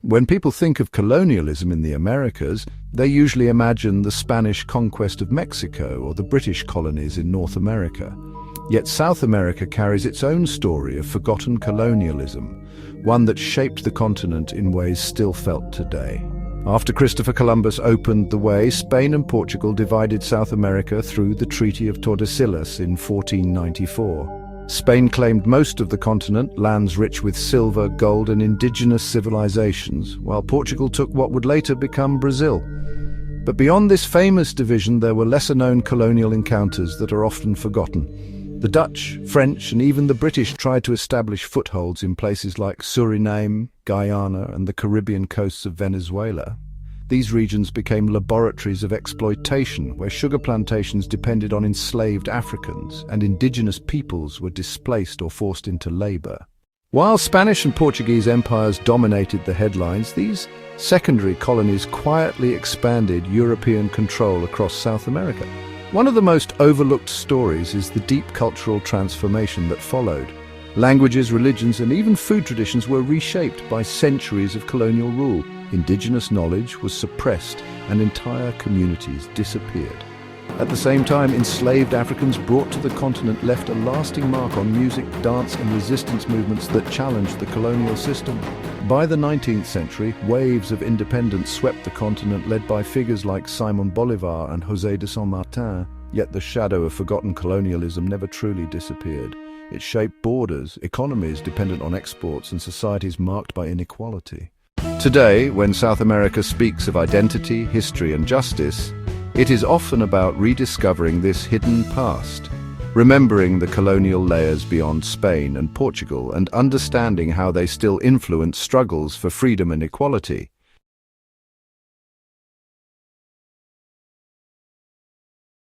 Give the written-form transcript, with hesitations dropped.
When people think of colonialism in the Americas, they usually imagine the Spanish conquest of Mexico or the British colonies in North America. Yet South America carries its own story of forgotten colonialism, one that shaped the continent in ways still felt today. After Christopher Columbus opened the way, Spain and Portugal divided South America through the Treaty of Tordesillas in 1494. Spain claimed most of the continent, lands rich with silver, gold, and indigenous civilizations, while Portugal took what would later become Brazil. But beyond this famous division, there were lesser-known colonial encounters that are often forgotten. The Dutch, French, and even the British tried to establish footholds in places like Suriname, Guyana, and the Caribbean coasts of Venezuela. These regions became laboratories of exploitation, where sugar plantations depended on enslaved Africans, and indigenous peoples were displaced or forced into labor. While Spanish and Portuguese empires dominated the headlines, these secondary colonies quietly expanded European control across South America. One of the most overlooked stories is the deep cultural transformation that followed. Languages, religions, and even food traditions were reshaped by centuries of colonial rule. Indigenous knowledge was suppressed and entire communities disappeared. At the same time, enslaved Africans brought to the continent left a lasting mark on music, dance, and resistance movements that challenged the colonial system. By the 19th century, waves of independence swept the continent, led by figures like Simon Bolivar and José de San Martin. Yet the shadow of forgotten colonialism never truly disappeared. It shaped borders, economies dependent on exports, and societies marked by inequality. Today, when South America speaks of identity, history, and justice, it is often about rediscovering this hidden past, remembering the colonial layers beyond Spain and Portugal, and understanding how they still influence struggles for freedom and equality.